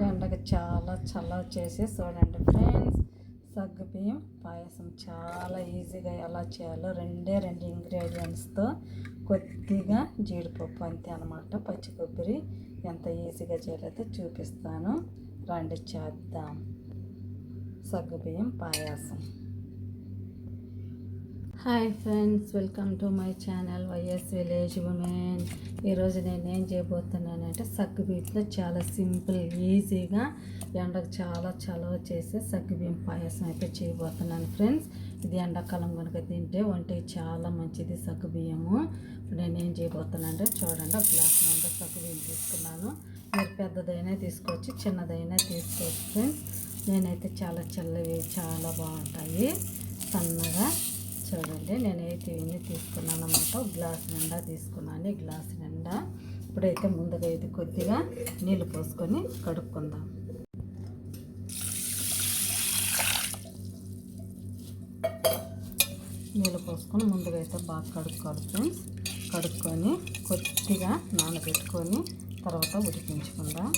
ఎండకి చాలా చల్లవ చేసి చూడండి ఫ్రెండ్స్. సగ్గుబియ్యం పాయసం చాలా ఈజీగా ఎలా చేయాలో రెండు ఇంగ్రీడియంట్స్తో కొద్దిగా జీడిపప్పు అంతే అనమాట. పచ్చి కొబ్బరి ఎంత ఈజీగా చేయాలో చూపిస్తాను. రండి చేద్దాం సగ్గుబియ్యం పాయసం. Hi friends, welcome to my channel YS village women. ఈరోజు నేను ఏం చేయబోతున్నానంటే సగ్గుబియ్యంతో చాలా సింపుల్ ఈజీగా ఎండకు చాలా చలవ చేసే సగ్గుబియ్యం పాయసం అయితే చేయబోతున్నాను ఫ్రెండ్స్. ఇది ఎండాకాలం కనుక తింటే ఒంటికి చాలా మంచిది సగ్గుబియ్యము. ఇప్పుడు నేను ఏం చేయబోతున్నాను అంటే చూడండి, ఒక గ్లాస్ నిండా సగ్గుబియ్యం తీసుకున్నాను. మీరు పెద్దదైనా తీసుకోవచ్చు, చిన్నదైనా తీసుకోవచ్చు ఫ్రెండ్స్. నేనైతే చాలా చల్లవి చాలా బాగుంటాయి సన్నగా. చూడండి, నేనైతే ఇవన్నీ తీసుకున్నాను అన్నమాట. ఒక గ్లాస్ నిండా తీసుకున్నాను, ఈ గ్లాస్ నిండా. ఇప్పుడైతే ముందుగా ఇది కొద్దిగా నీళ్ళు పోసుకొని కడుక్కుందాం. నీళ్ళు పోసుకొని ముందుగా అయితే బాగా కడుక్కోవాలి ఫ్రెండ్స్. కడుక్కొని కొద్దిగా నానబెట్టుకొని తర్వాత ఉడికించుకుందాం.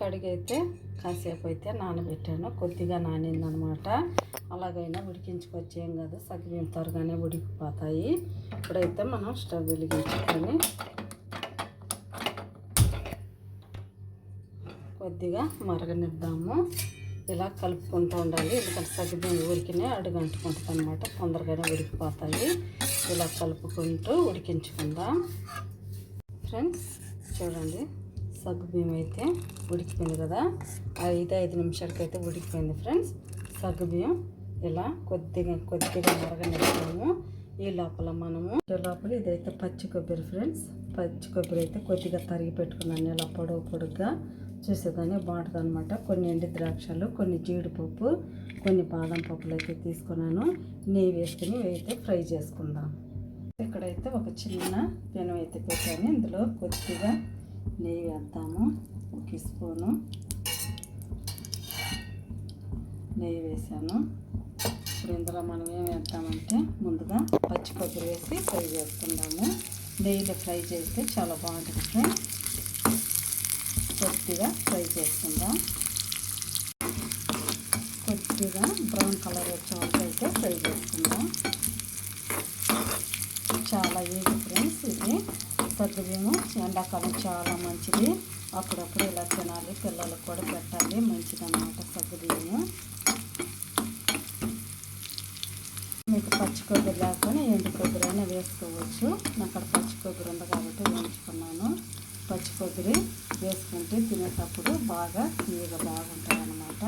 కడిగైతే కాసేపు అయితే నానబెట్టాను, కొద్దిగా నానిందనమాట. అలాగైనా ఉడికించుకోవచ్చు, ఏం కాదు. సగ్గుబియ్యం త్వరగానే ఉడికిపోతాయి. ఇప్పుడైతే మనం స్టవ్ వెలిగించుకొని కొద్దిగా మరగనిద్దాము. ఇలా కలుపుకుంటూ ఉండాలి, ఎందుకంటే సగ్గుబియ్యం ఉడికినే అడుగంటుకుంటుంది అనమాట. తొందరగానే ఉడికిపోతాయి. ఇలా కలుపుకుంటూ ఉడికించుకుందాం ఫ్రెండ్స్. చూడండి, సగ్గుబియ్యం అయితే ఉడికిపోయింది కదా. 5 నిమిషాలకి అయితే ఉడికిపోయింది ఫ్రెండ్స్. సగ్గుబియ్యం ఇలా కొద్దిగా మరగనిస్తాము. ఈ లోపల ఇదైతే పచ్చి కొబ్బరి ఫ్రెండ్స్. పచ్చి కొబ్బరి అయితే కొద్దిగా తరిగి పెట్టుకున్నాను, ఇలా పొడుగ్గా చూసేదాన్ని బాగుంటుంది అనమాట. కొన్ని ఎండు ద్రాక్షలు, కొన్ని జీడిపప్పు, కొన్ని బాదం పప్పులు అయితే తీసుకున్నాను. నెయ్యి వేసుకుని అయితే ఫ్రై చేసుకుందాం. ఇక్కడైతే ఒక చిన్న పెనం అయితే పెట్టాను. ఇందులో కొద్దిగా నెయ్యి వేద్దాము. 1 స్పూను నెయ్యి వేసాను. ఇప్పుడు ఇందులో మనం ఏం వేద్దామంటే ముందుగా పచ్చి కొబ్బరి వేసి ఫ్రై చేసుకుందాము. నెయ్యిలో ఫ్రై చేస్తే చాలా బాగుంటుంది ఫ్రెండ్స్. కొద్దిగా ఫ్రై చేసుకుందాం. కొద్దిగా బ్రౌన్ కలర్ వచ్చే వరకు అయితే ఫ్రై చేసుకుందాం. చాలా ఈజీ ఫ్రెండ్స్. ఇది సగ్గుబియ్యము ఎండాకాలం చాలా మంచిది. అప్పుడప్పుడు ఇలా తినాలి, పిల్లలకు కూడా పెట్టాలి, మంచిది అన్నమాట సగ్గుబియ్యము. మీకు పచ్చి కొబ్బరి లేకపోయినా ఎండు కొబ్బరి అయినా వేసుకోవచ్చు. నాకు అక్కడ పచ్చి కొబ్బరి ఉంది కాబట్టి వేయించుకున్నాను. పచ్చి కొబ్బరి వేసుకుంటే తినేటప్పుడు బాగా తీయగా బాగుంటుంది అన్నమాట.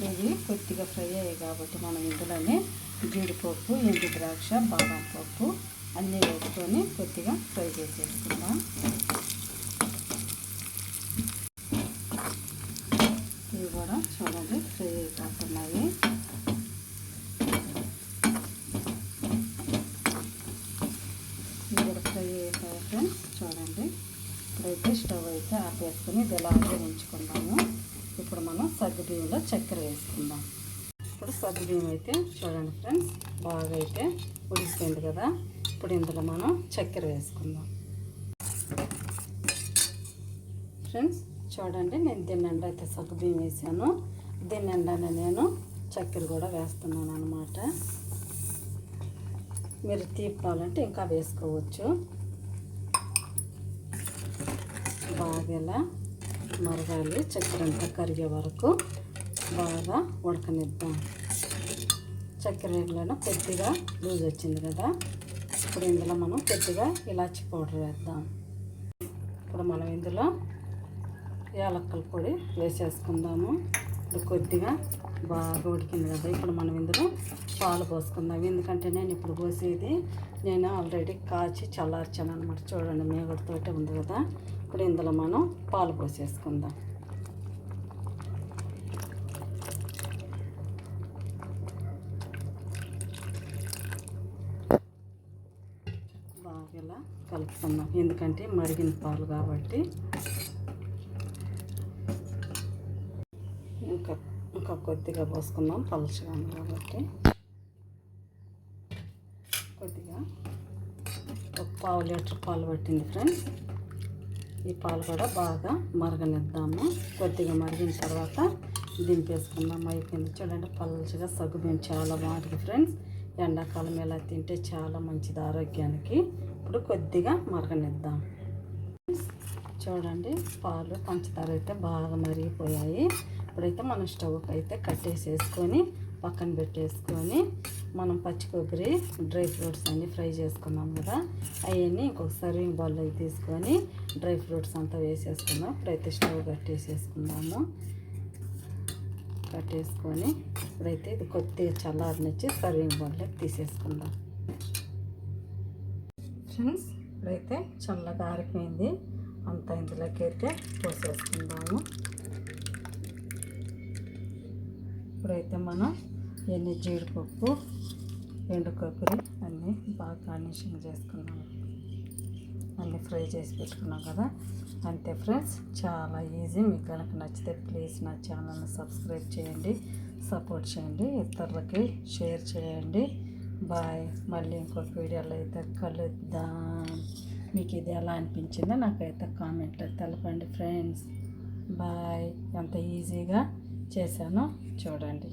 ఇవి కొద్దిగా ఫ్రై అయ్యాయి కాబట్టి మనం ఇందులోనే జీడిపప్పు, ఎండు ద్రాక్ష, బాదం పప్పు అన్నీ వేసుకొని కొద్దిగా ఫ్రై చేసేసుకుందాం. ఇవి కూడా చూడండి ఫ్రై అయిపోతున్నాయి. ఇవి కూడా ఫ్రై అయిపోయాయి ఫ్రెండ్స్. చూడండి, ఇప్పుడైతే స్టవ్ అయితే ఆపేసుకొని ఇది ఇలాగే ఉంచుకుందాము. ఇప్పుడు మనం సగ్గుబియ్యంలో చక్కెర వేసుకుందాం. ఇప్పుడు సగ్గుబియ్యం అయితే చూడండి ఫ్రెండ్స్ బాగా అయితే ఉడికిపోయింది కదా. ఇప్పుడు ఇందులో మనం చక్కెర వేసుకుందాం ఫ్రెండ్స్. చూడండి, నేను దీని నిండా అయితే సగ్గుబియ్యం వేసాను. దీని నిండానే నేను చక్కెర కూడా వేస్తున్నాను అనమాట. మీరు తీపాలంటే ఇంకా వేసుకోవచ్చు. బాగా ఇలా మరగాలి, చక్కెర అంతా కరిగే వరకు బాగా ఉడకనిద్దాం. చక్కెర వేగలను కొద్దిగా లూజ్ వచ్చింది కదా. ఇప్పుడు ఇందులో మనం కొద్దిగా ఇలాచి పౌడర్ వేద్దాం. ఇప్పుడు మనం ఇందులో యాలక్కల పొడి వేసేసుకుందాము. ఇప్పుడు కొద్దిగా బాగా ఉడికింది కదా. ఇప్పుడు మనం ఇందులో పాలు పోసుకుందాం. ఎందుకంటే నేను ఇప్పుడు పోసేది నేను ఆల్రెడీ కాచి చల్లార్చాను అనమాట. చూడండి, మేగడతోటే ఉంది కదా. ఇప్పుడు ఇందులో మనం పాలు పోసేసుకుందాం. బాగా ఇలా కలుపుకుందాం, ఎందుకంటే మరిగిన పాలు కాబట్టి. ఇంకా కొద్దిగా పోసుకుందాం, పలుచగా కాబట్టి. కొద్దిగా 1/2 లీటర్ పాలు పట్టింది ఫ్రెండ్స్. ఈ పాలు కూడా బాగా మరగనిద్దాము. కొద్దిగా మరిగిన తర్వాత దింపేసుకుందాం. అయిపోయింది. చూడండి పల్చగా సగ్గుబియ్యం చాలా బాగుంటుంది ఫ్రెండ్స్. ఎండాకాలం ఇలా తింటే చాలా మంచిది ఆరోగ్యానికి. ఇప్పుడు కొద్దిగా మరగనిద్దాం. చూడండి పాలు పంచదార అయితే బాగా మరిగిపోయాయి. ఇప్పుడైతే మనం స్టవ్కి అయితే కట్టేసేసుకొని పక్కన పెట్టేసుకొని మనం పచ్చి కొబ్బరి డ్రై ఫ్రూట్స్ అన్నీ ఫ్రై చేసుకున్నాం కదా, అవన్నీ ఇంకొక సర్వింగ్ బౌల్లో తీసుకొని డ్రై ఫ్రూట్స్ అంతా వేసేసుకుందాం. ఇప్పుడైతే స్టవ్ కట్టేసేసుకుందాము. కట్టేసుకొని ఇప్పుడైతే ఇది కొద్దిగా చల్లారనిచ్చి సర్వింగ్ బౌల్లోకి తీసేసుకుందాం. ఫ్రెండ్స్ ఇప్పుడైతే చల్లగా ఆరిపోయింది. అంతా ఇందులోకి అయితే పోసేసుకుందాము. ఇప్పుడైతే మనం ఎన్ని జీడిపప్పు ఎండు కొబ్బరి అన్నీ బాగా గార్నిషింగ్ చేసుకున్నాము. అన్నీ ఫ్రై చేసి పెట్టుకున్నాం కదా. అంతే ఫ్రెండ్స్, చాలా ఈజీ. మీకు కనుక నచ్చితే ప్లీజ్ నా ఛానల్ని సబ్స్క్రైబ్ చేయండి, సపోర్ట్ చేయండి, ఇతరులకి షేర్ చేయండి. బాయ్. మళ్ళీ ఇంకొక వీడియోలో అయితే కలుద్దాం. మీకు ఇది ఎలా అనిపించిందో నాకైతే కామెంట్లో తెలపండి ఫ్రెండ్స్. బాయ్. ఎంత ఈజీగా చేశానో చూడండి.